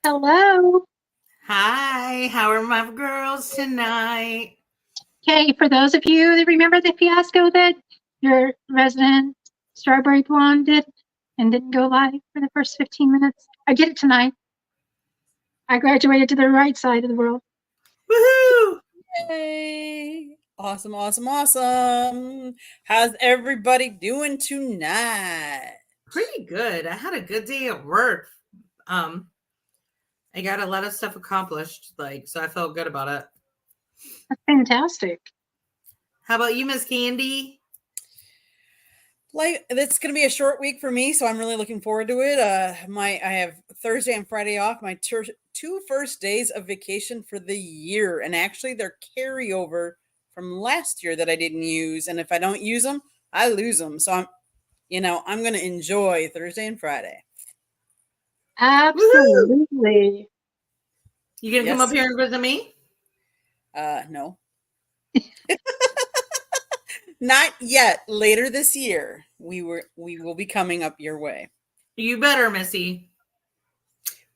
Hello. Hi, how are my girls tonight? Okay, for those of you that remember the fiasco that your resident Strawberry Blonde did and didn't go live for the first 15 minutes, I get it tonight. I graduated to the right side of the world. Woohoo! Yay! Awesome, awesome, awesome. How's everybody doing tonight? Pretty good. I had a good day at work. Um, I got a lot of stuff accomplished, so I felt good about it. That's fantastic. How about you, Miss Candy? Like, it's gonna be a short week for me, so I'm really looking forward to it. I have Thursday and Friday off, my two first days of vacation for the year, and actually they're carryover from last year that I didn't use. And if I don't use them, I lose them. So I'm gonna enjoy Thursday and Friday. Absolutely. You gonna come up here and visit me? No. Not yet. Later this year, we will be coming up your way. You better, Missy.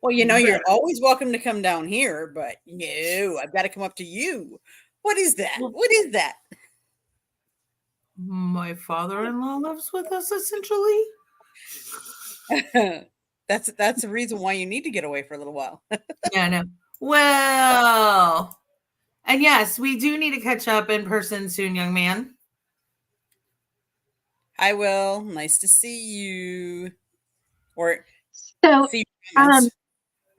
Well, you're always welcome to come down here, but no, I've got to come up to you. What is that? What is that? My father-in-law lives with us, essentially. That's the reason why you need to get away for a little while. Yeah, I know. Well, and yes, we do need to catch up in person soon, young man. Hi, Will. Nice to see you. So,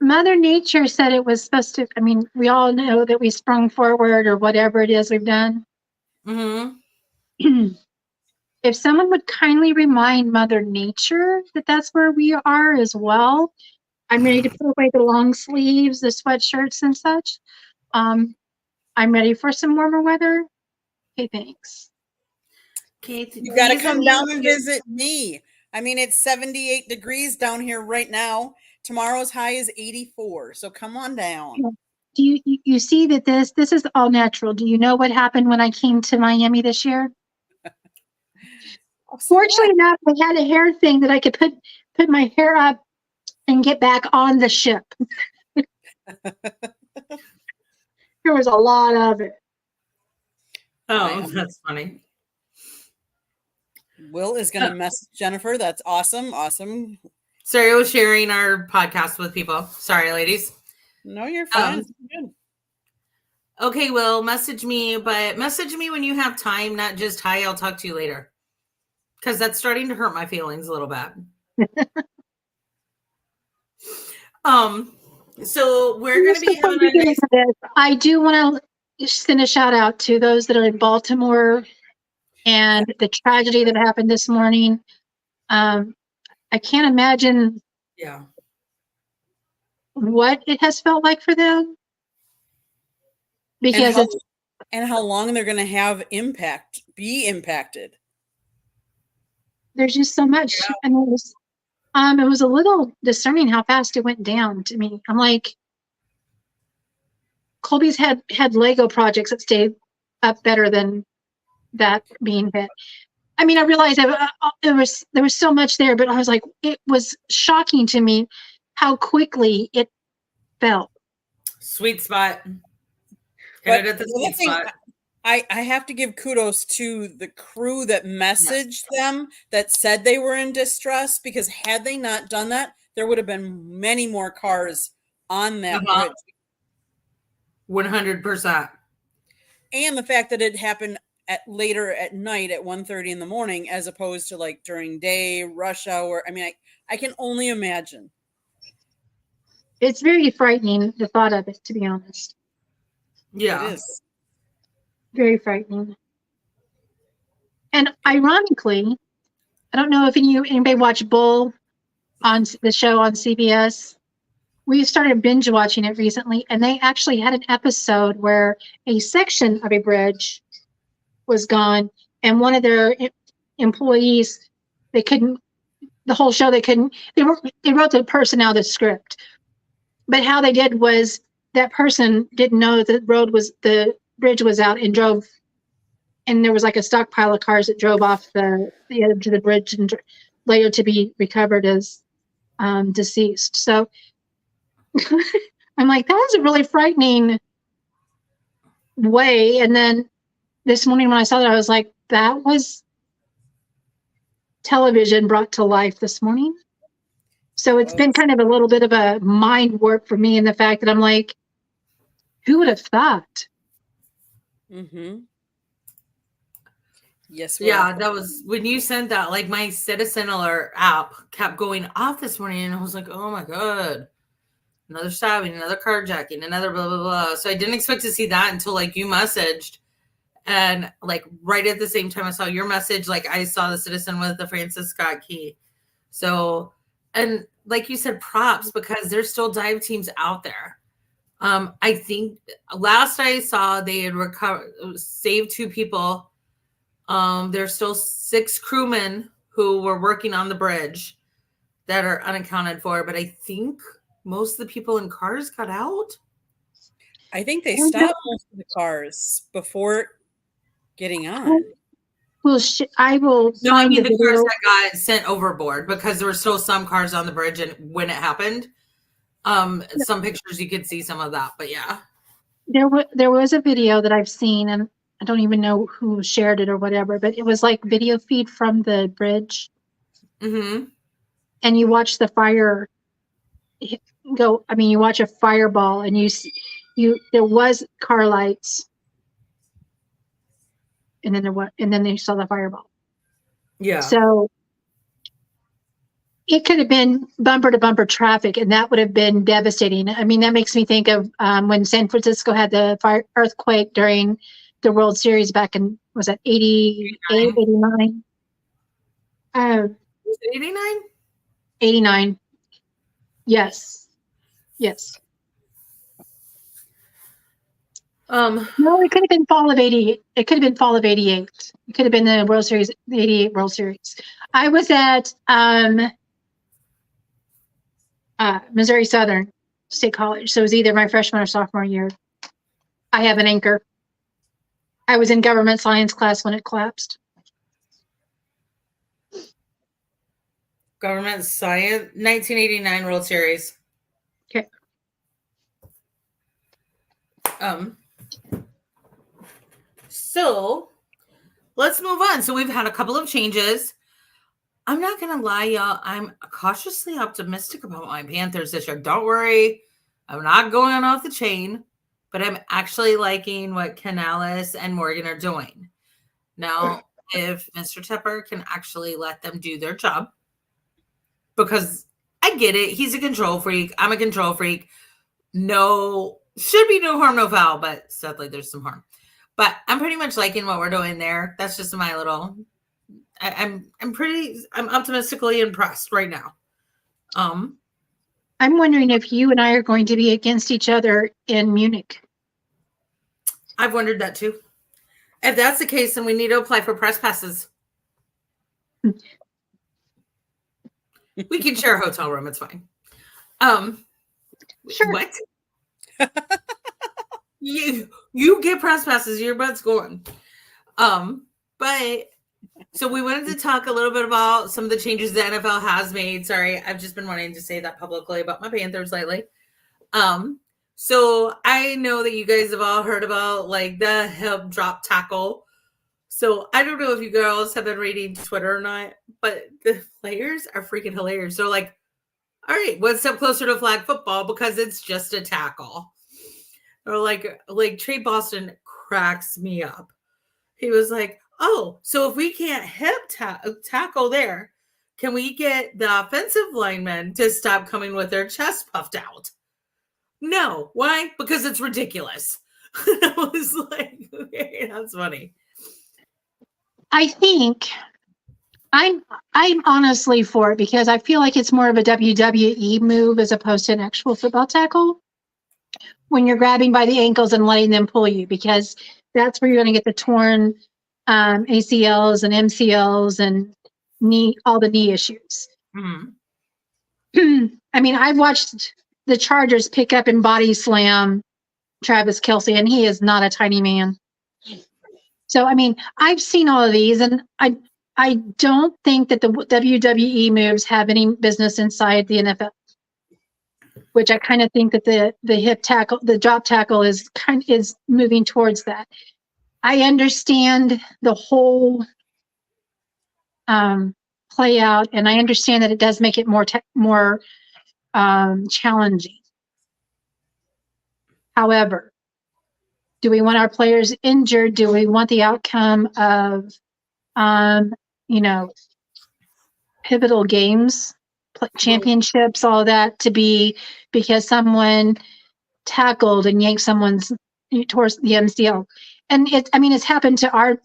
Mother Nature said it was supposed to. I mean, we all know that we sprung forward or whatever it is we've done. Mm-hmm. If someone would kindly remind Mother Nature that that's where we are as well. I'm ready to put away the long sleeves, the sweatshirts and such. I'm ready for some warmer weather. Okay, thanks. Okay, you got to come down and visit me. I mean, it's 78 degrees down here right now. Tomorrow's high is 84. So come on down. Do you see that this is all natural? Do you know what happened when I came to Miami this year? Fortunately enough, I had a hair thing that I could put my hair up and get back on the ship. There was a lot of it. Oh, that's funny. Will is going to message Jennifer. That's awesome. Awesome. Sorry, I was sharing our podcast with people. Sorry, ladies. No, you're fine. Good. Okay, Will, message me, but message me when you have time, not just, hi, I'll talk to you later. Because that's starting to hurt my feelings a little bit. So we're going to be having a nice... I do want to send a shout out to those that are in Baltimore and the tragedy that happened this morning. I can't imagine what it has felt like for them. Because and how long they're going to be impacted. There's just so much. Yeah. And it was a little discerning how fast it went down to me. I'm like, Colby's had Lego projects that stayed up better than that being hit. I mean, I realized there was so much there, but I was like, it was shocking to me how quickly it fell. Sweet spot. But I have to give kudos to the crew that messaged them that said they were in distress, because had they not done that, there would have been many more cars on that bridge. 100%. And the fact that it happened later at night at 1:30 in the morning, as opposed to like during day rush hour. I mean, I can only imagine. It's very frightening, the thought of it, to be honest. Yeah. It is. Very frightening. And ironically, I don't know if anybody watched Bull on the show on CBS. We started binge watching it recently, and they actually had an episode where a section of a bridge was gone, and one of their employees, the whole show, they wrote the person out of the script. But how they did was that person didn't know the bridge was out and drove, and there was like a stockpile of cars that drove off the edge of the bridge and later to be recovered as deceased. So I'm like, that was a really frightening way. And then this morning when I saw that, I was like, that was television brought to life this morning. So it's been kind of a little bit of a mind warp for me in the fact that I'm like, who would have thought? Mm-hmm. Yes. Yeah, that was when you sent that, like my Citizen Alert app kept going off this morning and I was like, oh my God, another stabbing, another carjacking, another blah, blah, blah. So I didn't expect to see that until like you messaged. And like right at the same time I saw your message, like I saw the Citizen with the Francis Scott Key. So, and like you said, props, because there's still dive teams out there. I think last I saw they had saved 2 people. There's still 6 crewmen who were working on the bridge that are unaccounted for, but I think most of the people in cars got out. I think they stopped most of the cars before getting on. Well, I will. No, I mean the cars that got sent overboard, because there were still some cars on the bridge, and when it happened, some pictures you could see some of that. But yeah, there was a video that I've seen, and I don't even know who shared it or whatever, but it was like video feed from the bridge, and you watch the fire go. I mean, you watch a fireball, and there was car lights. And then they saw the fireball. Yeah. So it could have been bumper to bumper traffic, and that would have been devastating. I mean, that makes me think of when San Francisco had the earthquake during the World Series back in, was that 88, 89? 89? 89. Yes. No, it could have been fall of 88. It could have been fall of 88. It could have been the World Series, the 88 World Series. I was at Missouri Southern State College. So it was either my freshman or sophomore year. I have an anchor. I was in government science class when it collapsed. Government science, 1989 World Series. Okay. So let's move on. So we've had a couple of changes. I'm not going to lie, y'all. I'm cautiously optimistic about my Panthers this year. Don't worry. I'm not going off the chain, but I'm actually liking what Canales and Morgan are doing. Now, if Mr. Tepper can actually let them do their job, because I get it. He's a control freak. I'm a control freak. No, should be no harm, no foul, but sadly there's some harm. But I'm pretty much liking what we're doing there. That's just my little, I'm optimistically impressed right now. I'm wondering if you and I are going to be against each other in Munich. I've wondered that too. If that's the case, then we need to apply for press passes. We can share a hotel room. It's fine. Sure. What? You get press passes. Your butt's going. But so we wanted to talk a little bit about some of the changes the NFL has made. Sorry, I've just been wanting to say that publicly about my Panthers lately. So I know that you guys have all heard about like the hip drop tackle. So I don't know if you girls have been reading Twitter or not, but the players are freaking hilarious. They're like, all right, one step closer to flag football because it's just a tackle. Or like Trey Boston cracks me up. He was like, oh, so if we can't hip tackle there, can we get the offensive linemen to stop coming with their chest puffed out? No. Why? Because it's ridiculous. I was like, okay, that's funny. I think I'm honestly for it because I feel like it's more of a WWE move as opposed to an actual football tackle when you're grabbing by the ankles and letting them pull you, because that's where you're going to get the torn ACLs and MCLs and all the knee issues. Mm-hmm. I mean, I've watched the Chargers pick up and body slam Travis Kelce, and he is not a tiny man. So, I mean, I've seen all of these, and I don't think that the WWE moves have any business inside the NFL. which I kind of think that the hip tackle, the drop tackle is moving towards that. I understand the whole play out, and I understand that it does make it more challenging. However, do we want our players injured? Do we want the outcome of, pivotal games, championships, all that to be because someone tackled and yanked someone's towards the MCL? And it's happened to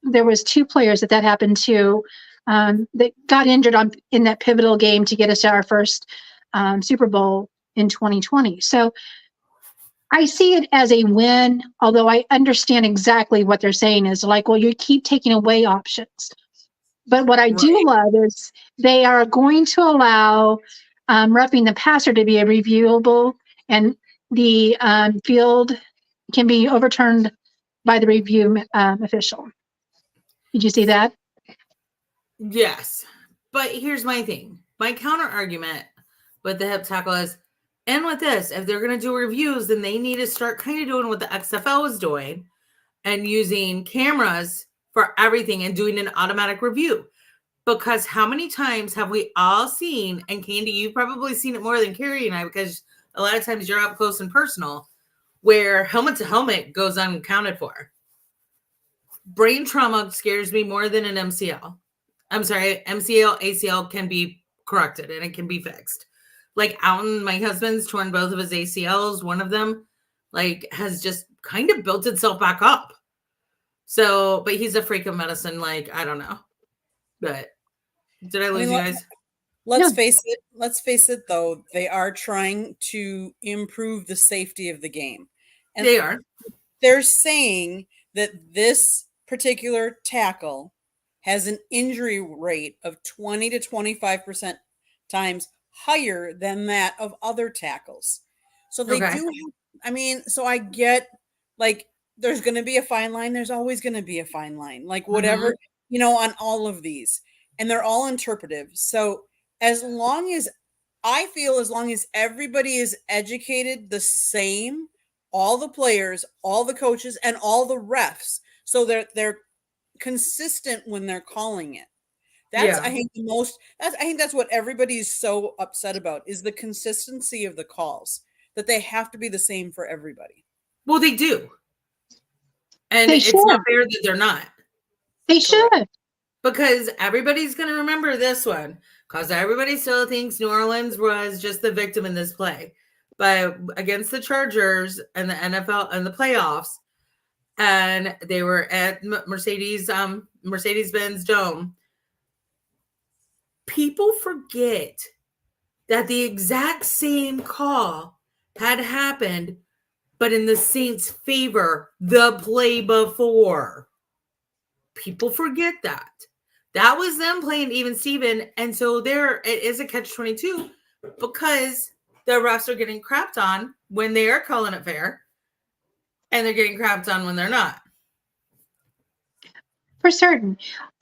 there was 2 players that happened to, that got injured in that pivotal game to get us to our first Super Bowl in 2020. So I see it as a win, although I understand exactly what they're saying is like, well, you keep taking away options. But what I do love is they are going to allow roughing the passer to be a reviewable, and the field can be overturned by the review official. Did you see that? Yes. But here's my thing. My counter argument with the hip tackle is, and with this, if they're going to do reviews, then they need to start kind of doing what the XFL is doing and using cameras for everything and doing an automatic review. Because how many times have we all seen, and Candy, you've probably seen it more than Carrie and I, because a lot of times you're up close and personal, where helmet to helmet goes unaccounted for. Brain trauma scares me more than an MCL. I'm sorry, MCL, ACL can be corrected and it can be fixed. Like Alton, my husband's torn both of his ACLs. One of them has just kind of built itself back up. So, but he's a freak of medicine. I don't know. But did I lose you guys? Let's face it though, they are trying to improve the safety of the game. And they are. They're saying that this particular tackle has an injury rate of 20 to 25% times higher than that of other tackles. So they do have, so I get there's going to be a fine line. There's always going to be a fine line, whatever, on all of these, and they're all interpretive. So as long as everybody is educated the same, all the players, all the coaches, and all the refs, so they're consistent when they're calling it. I think that's what everybody's so upset about, is the consistency of the calls, that they have to be the same for everybody. Well, they do. And it's not fair that they're not. They should. Because everybody's going to remember this one, because everybody still thinks New Orleans was just the victim in this play. But against the Chargers and the NFL and the playoffs, and they were at Mercedes-Benz Dome, people forget that the exact same call had happened, but in the Saints' favor the play before. People forget that. That was them playing even Steven. And so it is a catch-22, because the refs are getting crapped on when they are calling it fair, and they're getting crapped on when they're not. For certain.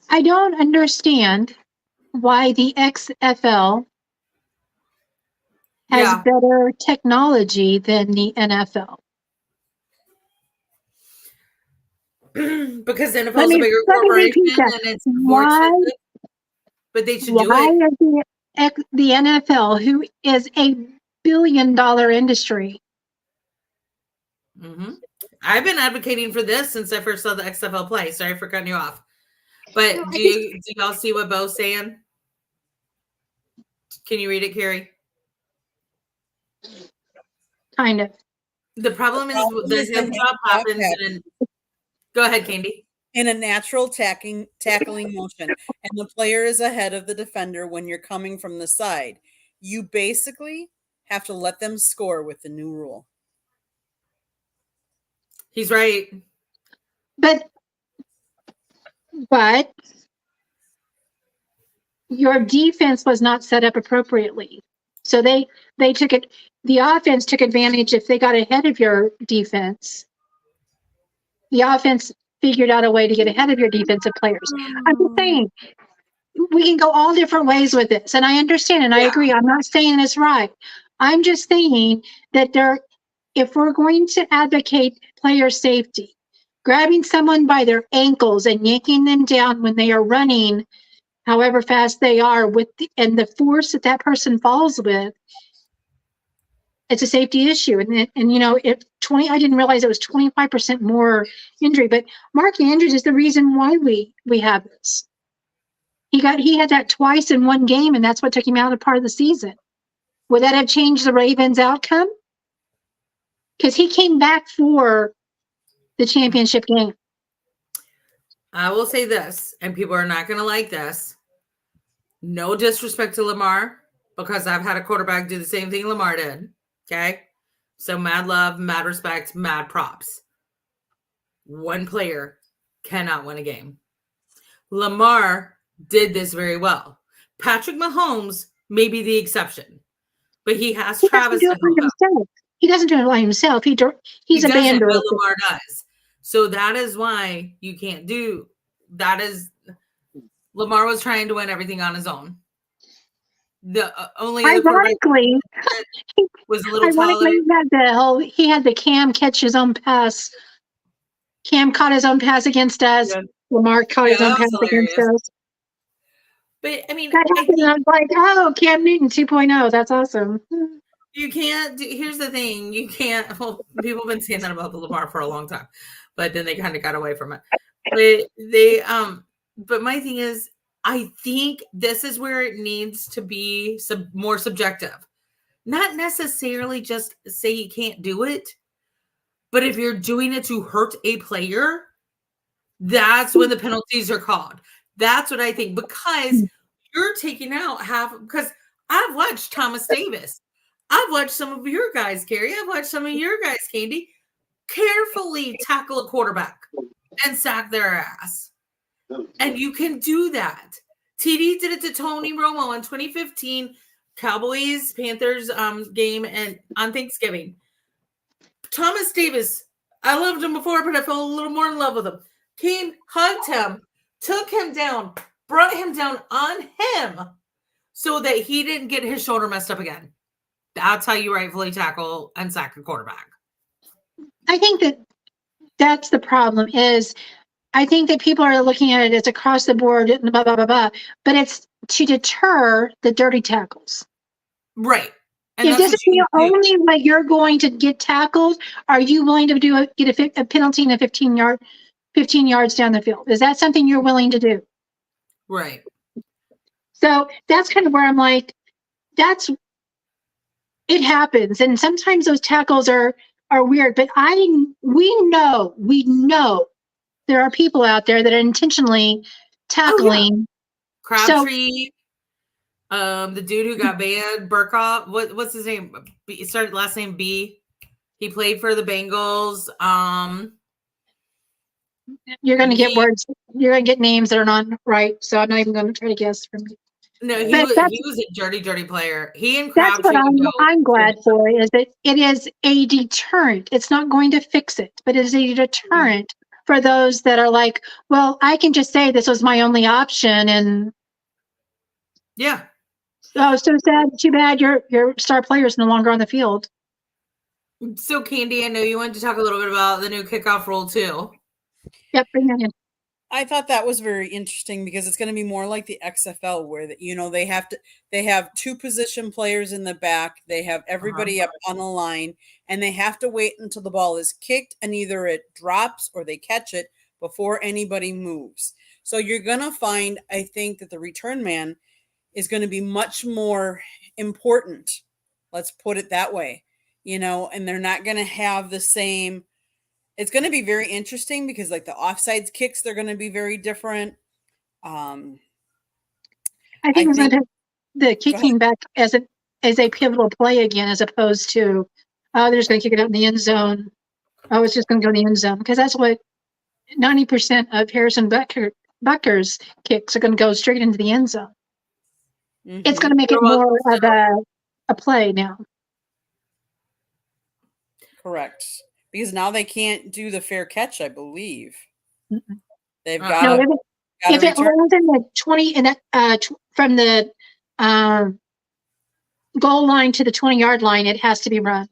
I don't understand why the XFL has better technology than the NFL. Because the NFL is a bigger corporation and it's more expensive. But they should do it. Why is the NFL, who is a billion-dollar industry? Mm-hmm. I've been advocating for this since I first saw the XFL play. Sorry for cutting you off. But do y'all see what Bo's saying? Can you read it, Carrie? Kind of. The problem is the hip drop happens. Go ahead, Candy. In a natural tackling motion, and the player is ahead of the defender when you're coming from the side. You basically have to let them score with the new rule. He's right. But your defense was not set up appropriately. So they took it, the offense took advantage. If they got ahead of your defense, the offense figured out a way to get ahead of your defensive players. I'm just saying, we can go all different ways with this. And I understand and I agree. I'm not saying it's right. I'm just saying that if we're going to advocate player safety, grabbing someone by their ankles and yanking them down when they are running, however fast they are, and the force that person falls with, it's a safety issue. And you know, I didn't realize it was 25% more injury, but Mark Andrews is the reason why we have this. He had that twice in one game, and that's what took him out of part of the season. Would that have changed the Ravens' outcome? Because he came back for the championship game. I will say this, and people are not going to like this. No disrespect to Lamar, because I've had a quarterback do the same thing Lamar did. Okay? So mad love, mad respect, mad props. One player cannot win a game. Lamar did this very well. Patrick Mahomes may be the exception, but he has Travis. He doesn't do it by himself. He's a band. But Lamar does. So that is why you can't do that. Is Lamar was trying to win everything on his own. The only ironically was a little taller. He had the Cam catch his own pass. Cam caught his own pass against us. Yeah. Lamar caught his own pass against us. But I mean, I was like, oh, Cam Newton 2.0. That's awesome. You can't. Here's the thing: you can't. Well, people have been saying that about the Lamar for a long time, but then they kind of got away from it. But my thing is, I think this is where it needs to be more subjective. Not necessarily just say you can't do it, but if you're doing it to hurt a player, that's when the penalties are called. That's what I think, because you're taking out because I've watched Thomas Davis. I've watched some of your guys, Carrie. I've watched some of your guys, Candy, carefully tackle a quarterback and sack their ass. And you can do that. TD did it to Tony Romo in 2015 Cowboys-Panthers game and on Thanksgiving. Thomas Davis, I loved him before, but I fell a little more in love with him. Came, hugged him, took him down, brought him down on him so that he didn't get his shoulder messed up again. That's how you rightfully tackle and sack a quarterback. I think that's the problem is I think that people are looking at it as across the board, blah, blah, blah, blah, but it's to deter the dirty tackles. Right. And it doesn't mean only when you're going to get tackled, are you willing to get a penalty in a 15 yards down the field? Is that something you're willing to do? Right. So that's kind of where I'm like, it happens. And sometimes those tackles are weird, but we know there are people out there that are intentionally tackling. Oh, yeah. Crabtree, the dude who got banned, Burkhoff, what's his name? Started last name B. He played for the Bengals. You're going to get words. You're going to get names that are not right. So I'm not even going to try to guess from you. No, he was a dirty player. He and Crabtree. That's what I'm glad for is that it is a deterrent. It's not going to fix it, but it is a deterrent for those that are like, well, I can just say this was my only option, and yeah. Oh, so sad. Too bad your star player is no longer on the field. So, Candy, I know you wanted to talk a little bit about the new kickoff rule too. Yep, bring that in. I thought that was very interesting because it's going to be more like the XFL where they have two position players in the back. They have everybody up on the line and they have to wait until the ball is kicked and either it drops or they catch it before anybody moves. So you're going to find, I think, that the return man is going to be much more important. Let's put it that way, and they're not going to have the same. It's going to be very interesting because like the offsides kicks, they're going to be very different. I think the kicking back as a pivotal play again, as opposed to, they're just going to kick it out in the end zone. Oh, it's just going to go in the end zone because that's what 90% of Harrison Butker's kicks are going to go straight into the end zone. Mm-hmm. It's going to make it more of a play now. Correct. Because now they can't do the fair catch, I believe. Mm-hmm. They've got no, if it lands in the 20 and from the goal line to the 20-yard line, it has to be run.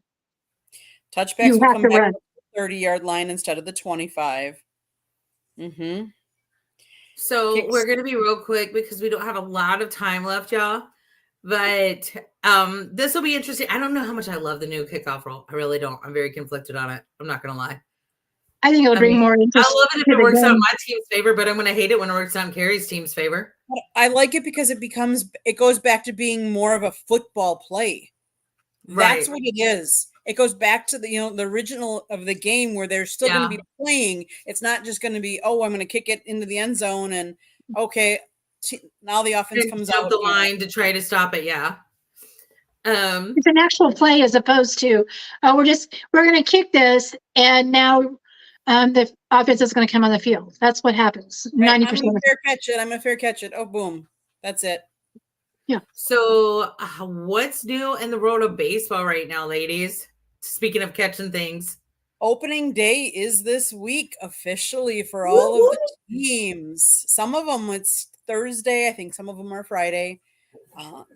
Touchbacks You will have come to back run. to the 30-yard line instead of the 25. Mm-hmm. So Kicks. we're gonna be real quick because we don't have a lot of time left, y'all. But this will be interesting. I don't know how much I love the new kickoff rule. I really don't. I'm very conflicted on it. I'm not gonna lie. I think it'll I bring mean, more I interest love it if to it the works out in game. my team's favor, but I'm gonna hate it when it works out in Carrie's team's favor. I like it because it goes back to being more of a football play. That's Right. what it is. It goes back to the original of the game where they're still going to be playing. It's not just going to be, oh, I'm going to kick it into the end zone and okay, now the offense And comes jump out. the line to try to stop it. Yeah. It's an actual play as opposed to, oh, we're going to kick this and now the offense is going to come on the field. That's what happens. 90%. I'm going to fair catch it. I'm going to fair catch it. Oh, boom. That's it. Yeah. So what's new in the world of baseball right now, ladies? Speaking of catching things. Opening day is this week officially for all of the teams. Some of them it's Thursday. I think some of them are Friday. All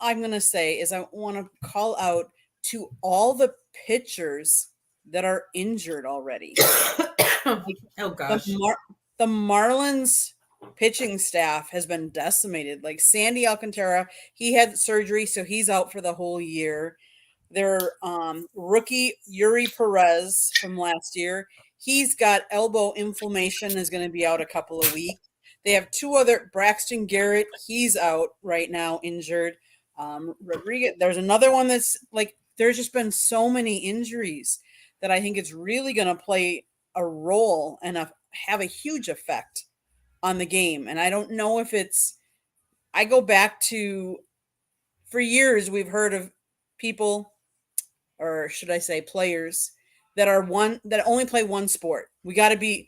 I'm going to say is I want to call out to all the pitchers that are injured already. Oh gosh. The Marlins pitching staff has been decimated. Like Sandy Alcantara, he had surgery, so he's out for the whole year. Their rookie Yuri Perez from last year, he's got elbow inflammation, is going to be out a couple of weeks. They have two other, Braxton Garrett, he's out right now, injured. Rodriguez, there's another one that's like, there's just been so many injuries that I think it's really going to play a role and have a huge effect on the game. And I don't know if I go back to, for years, we've heard of people, or should I say players, that only play one sport. We got to be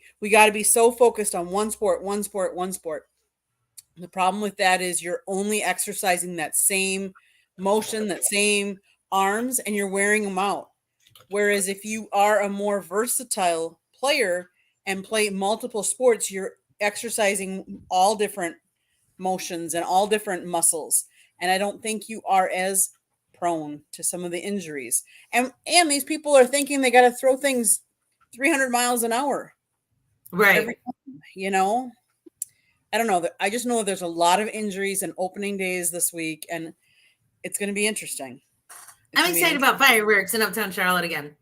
so focused on one sport. The problem with that is you're only exercising that same motion, that same arms, and you're wearing them out. Whereas if you are a more versatile player and play multiple sports, you're exercising all different motions and all different muscles. And I don't think you are as prone to some of the injuries. And these people are thinking they got to throw things 300 miles an hour. Right. I don't know. I just know there's a lot of injuries and opening days this week, and it's going to be interesting. I'm excited about fireworks in Uptown Charlotte again.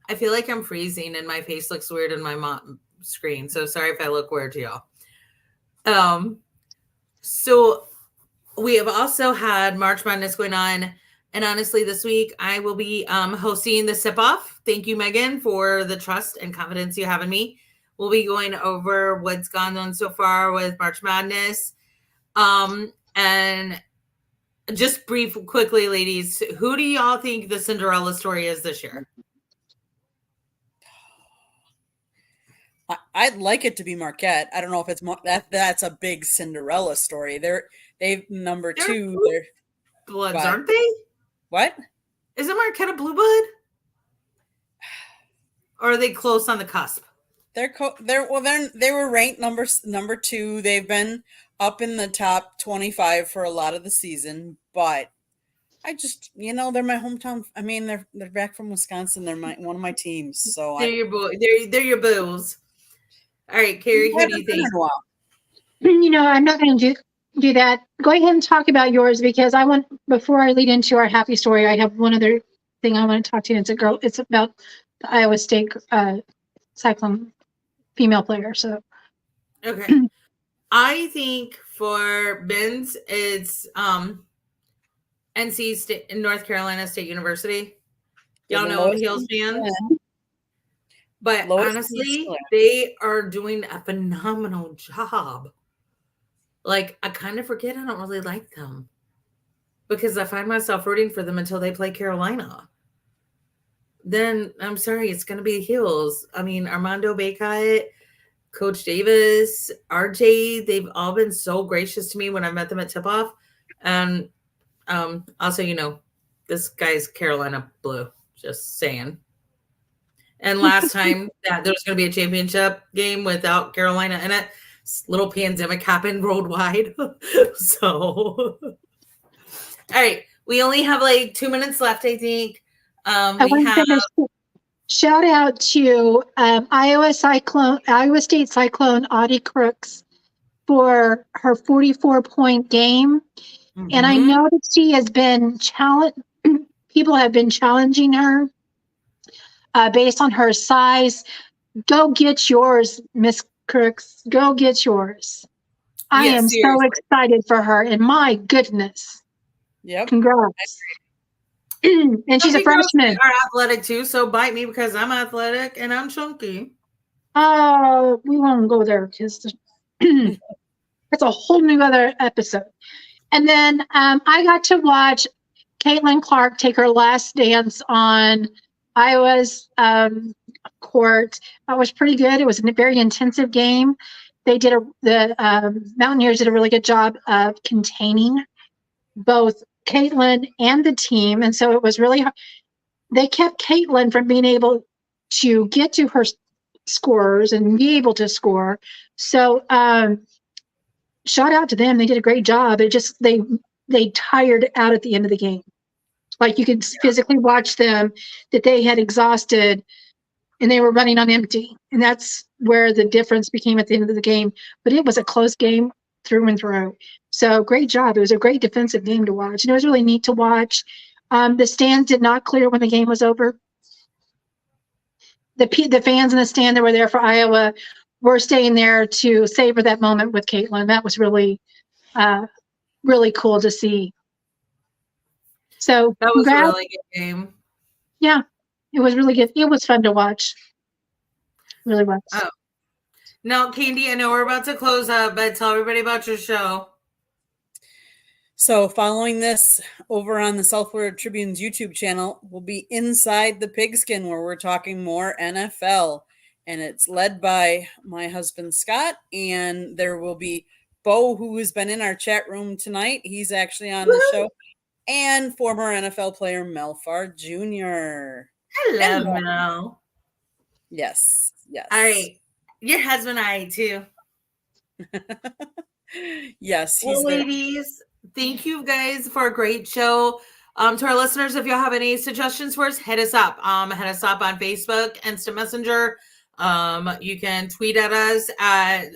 I feel like I'm freezing and my face looks weird in my screen. So sorry if I look weird to y'all. So we have also had March Madness going on. And honestly, this week I will be hosting the sip-off. Thank you, Megan, for the trust and confidence you have in me. We'll be going over what's gone on so far with March Madness. And just quickly, ladies, who do y'all think the Cinderella story is this year? I'd like it to be Marquette. I don't know if it's that's a big Cinderella story. They've number two. They're Bloods, aren't they? What? Isn't Marquette a blue blood? Or are they close on the cusp? They were ranked number two. They've been up in the top 25 for a lot of the season, but I just, they're my hometown. I mean, they're back from Wisconsin. They're one of my teams. So they're your boos. All right, Carrie, who do you think? I'm not going to do that. Go ahead and talk about yours because before I lead into our happy story, I have one other thing I want to talk to you. It's about the Iowa State cyclone female player. So, okay. I think for men's, it's NC State in North Carolina State University. Y'all know I'm a Heels fan. But honestly, they are doing a phenomenal job. Like, I kind of forget I don't really like them because I find myself rooting for them until they play Carolina. Then, I'm sorry, it's going to be the Heels. I mean, Armando Bacot, Coach Davis, RJ, they've all been so gracious to me when I met them at tip-off. And also, this guy's Carolina blue, just saying. And last time that there was going to be a championship game without Carolina in it, little pandemic happened worldwide. So, all right, We only have like 2 minutes left, I think. I We want have to shout out to Iowa State Cyclone Audie Crooks for her 44-point game. And I Mhm. know that she has been people have been challenging her based on her size. Go get yours, Miss Crooks. Go get yours. I Yeah, am so seriously. excited for her. And my goodness, Yep. congrats. And she's a Chunky girls freshman. are athletic too, so bite me because I'm athletic and I'm chunky. Oh, we won't go there because it's a whole new other episode. And then I got to watch Caitlin Clark take her last dance on Iowa's court. That was pretty good. It was a very intensive game. The Mountaineers did a really good job of containing both Caitlin and the team, and so it was really hard. They kept Caitlin from being able to get to her scorers and be able to score. So shout out to them. They did a great job. It just they tired out at the end of the game. Like you could physically watch them that they had exhausted and they were running on empty. And that's where the difference became at the end of the game. But it was a close game through and through. So great job. It was a great defensive game to watch. And it was really neat to watch. The stands did not clear when the game was over. The fans in the stand that were there for Iowa were staying there to savor that moment with Caitlin. That was really, really cool to see. So That was a congrats. really good game. Yeah, it was really good. It was fun to watch. Really was. Oh. Now, Candy, I know we're about to close up, but tell everybody about your show. So following this over on the South Florida Tribune's YouTube channel will be Inside the Pigskin, where we're talking more NFL. And it's led by my husband, Scott. And there will be Bo, who has been in our chat room tonight. He's actually on the show. And former NFL player Melfar Jr. I love Mel. Yes. Yes. All right. Your husband, I too. Yes. Well, ladies, thank you guys for a great show. To our listeners, if y'all have any suggestions for us, hit us up. Hit us up on Facebook, Instant Messenger. You can tweet at us at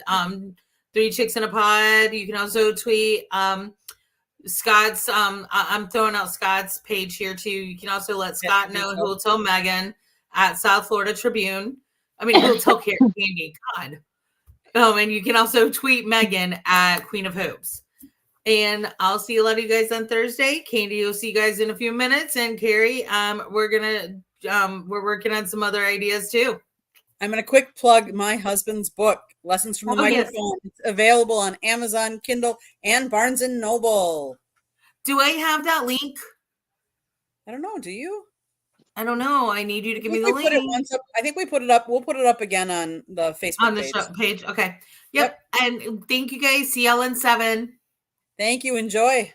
3 Chicks in a Pod. You can also tweet Scott's. I'm throwing out Scott's page here too. You can also let Scott know who will tell Megan at South Florida Tribune. I mean, who will tell Candy? God. And you can also tweet Megan at Queen of Hoops. And I'll see a lot of you guys on Thursday. Candy will see you guys in a few minutes. And Carrie, we're working on some other ideas too. I'm going to quick plug my husband's book, Lessons from the Microphone. Yes. It's available on Amazon, Kindle, and Barnes & Noble. Do I have that link? I don't know. Do you? I don't know. I need you to give me the link. I think we put it up. We'll put it up again on the Facebook page. Okay. Yep. And thank you guys. See y'all in 7. Thank you. Enjoy.